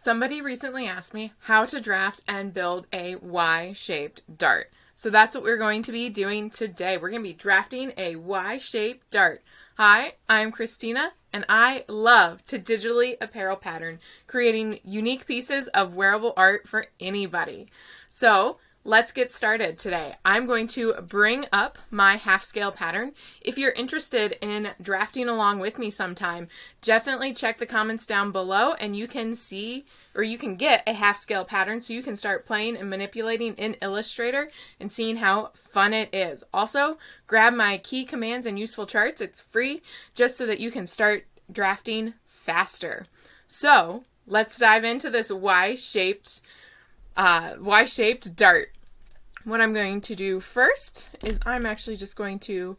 Somebody recently asked me how to draft and build a Y-shaped dart. So that's what we're going to be doing today. We're going to be drafting a Y-shaped dart. Hi, I'm Christina, and I love to digitally apparel pattern, creating unique pieces of wearable art for anybody. So let's get started today. I'm going to bring up my half-scale pattern. If you're interested in drafting along with me sometime, definitely check the comments down below and you can see, or you can get a half-scale pattern so you can start playing and manipulating in Illustrator and seeing how fun it is. Also, grab my key commands and useful charts. It's free, just so that you can start drafting faster. So let's dive into this Y-shaped dart. What I'm going to do first is I'm actually just going to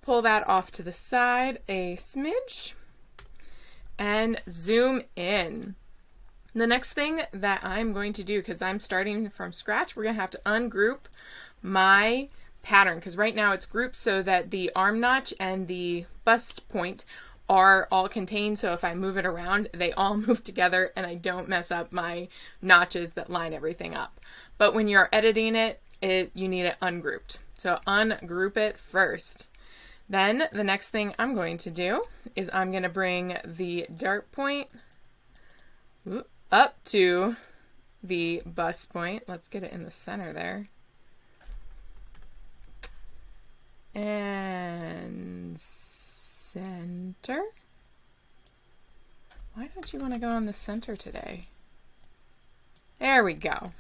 pull that off to the side a smidge and zoom in. The next thing that I'm going to do, because I'm starting from scratch, we're going to have to ungroup my pattern, because right now it's grouped so that the arm notch and the bust point are all contained, so if I move it around, they all move together and I don't mess up my notches that line everything up. But when you're editing it, you need it ungrouped. So ungroup it first. Then the next thing I'm going to do is I'm going to bring the dart point up to the bust point. Let's get it in the center there. And center. Why don't you want to go in the center today? There we go.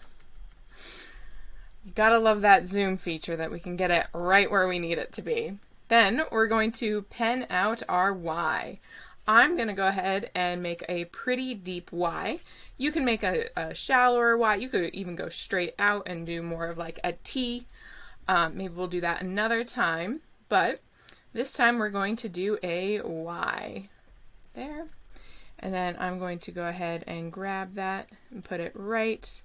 You gotta love that zoom feature that we can get it right where we need it to be. Then we're going to pen out our Y. I'm gonna go ahead and make a pretty deep Y. You can make a shallower Y. You could even go straight out and do more of like a T. Maybe we'll do that another time, but this time we're going to do a Y there. And then I'm going to go ahead and grab that and put it right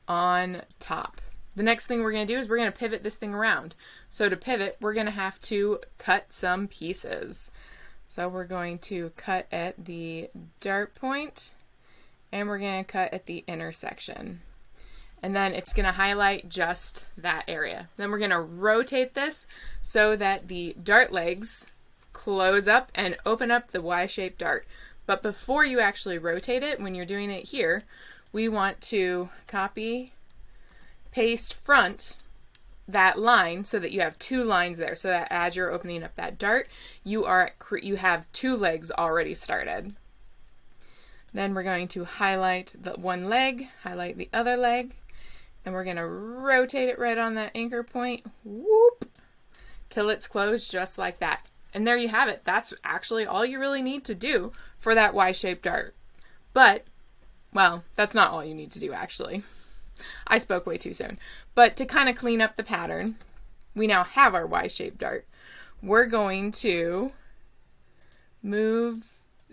on top. The next thing we're going to do is we're going to pivot this thing around. So to pivot, we're going to have to cut some pieces. So we're going to cut at the dart point and we're going to cut at the intersection. And then it's going to highlight just that area. Then we're going to rotate this so that the dart legs close up and open up the Y-shaped dart. But before you actually rotate it, when you're doing it here, we want to copy, paste front that line so that you have two lines there, so that as you're opening up that dart, you have two legs already started. Then we're going to highlight the one leg, highlight the other leg, and we're going to rotate it right on that anchor point, whoop, till it's closed just like that. And there you have it. That's actually all you really need to do for that Y-shaped dart. But, well, that's not all you need to do actually. I spoke way too soon. But to kind of clean up the pattern, we now have our Y-shaped dart. We're going to move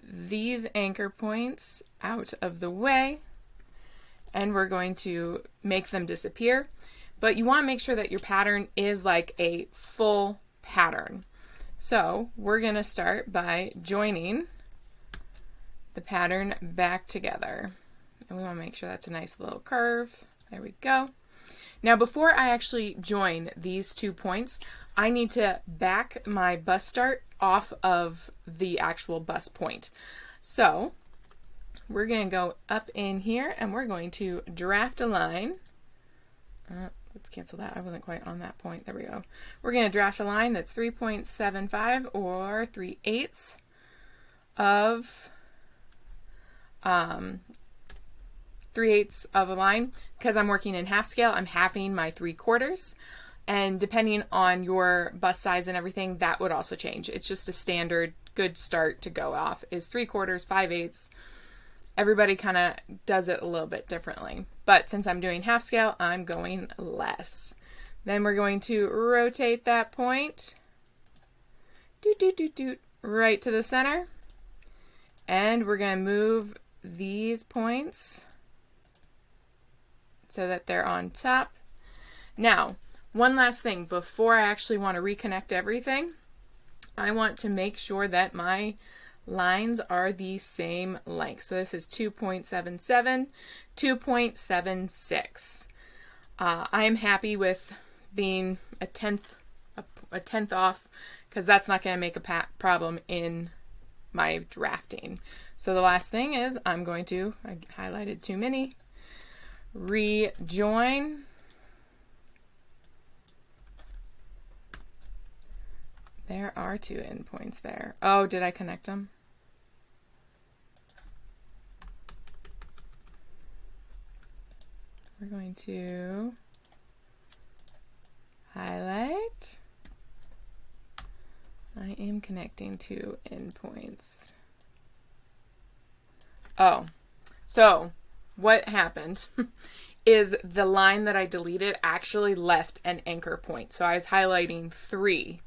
these anchor points out of the way and we're going to make them disappear. But you want to make sure that your pattern is like a full pattern. So we're going to start by joining the pattern back together. And we want to make sure that's a nice little curve. There we go. Now before I actually join these 2 points, I need to back my bust dart off of the actual bust point. So we're going to go up in here and we're going to draft a line. Let's cancel that. I wasn't quite on that point. There we go. We're going to draft a line that's 3.75 or 3/8 of 3/8 of a line. Because I'm working in half scale, I'm halving my 3/4, and depending on your bust size and everything, that would also change. It's just a standard good start to go off is 3/4, 5/8. Everybody kind of does it a little bit differently, but since I'm doing half scale, I'm going less. Then we're going to rotate that point right to the center, and we're going to move these points so that they're on top. Now, one last thing before I actually want to reconnect everything, I want to make sure that my lines are the same length. So this is 2.77, 2.76. I am happy with being a tenth off, because that's not going to make a problem in my drafting. So the last thing is I'm going to, I highlighted too many, rejoin. There are 2 endpoints there. Oh, did I connect them? We're going to highlight. I am connecting 2 endpoints. Oh, so what happened is the line that I deleted actually left an anchor point. So I was highlighting 3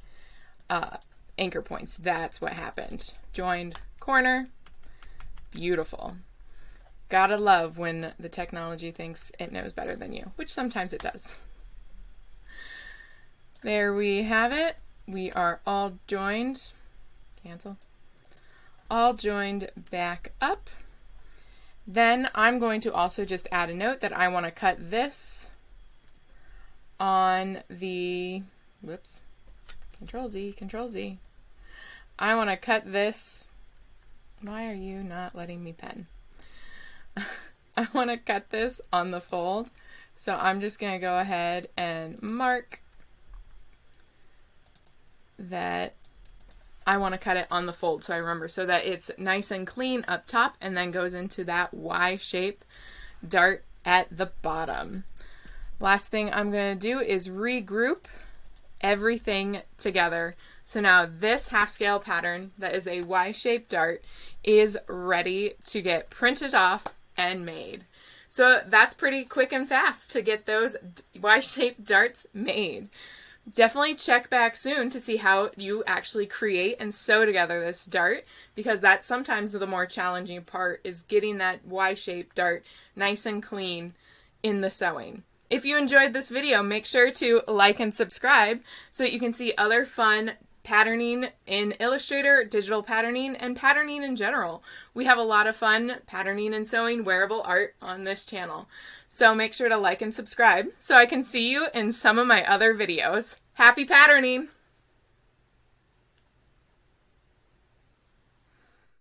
anchor points. That's what happened. Joined corner. Beautiful. Gotta love when the technology thinks it knows better than you, which sometimes it does. There we have it. We are all joined. Cancel. All joined back up. Then I'm going to also just add a note that I want to cut this on the, whoops, Control Z, Control Z. I want to cut this. Why are you not letting me pen? I want to cut this on the fold. So I'm just going to go ahead and mark that I want to cut it on the fold, so I remember, so that it's nice and clean up top and then goes into that Y shape dart at the bottom. Last thing I'm going to do is regroup everything together. So now this half scale pattern that is a Y-shaped dart is ready to get printed off and made. So that's pretty quick and fast to get those Y-shaped darts made. Definitely check back soon to see how you actually create and sew together this dart, because that's sometimes the more challenging part, is getting that Y-shaped dart nice and clean in the sewing. If you enjoyed this video, make sure to like and subscribe so that you can see other fun patterning in Illustrator, digital patterning, and patterning in general. We have a lot of fun patterning and sewing wearable art on this channel. So make sure to like and subscribe so I can see you in some of my other videos. Happy patterning!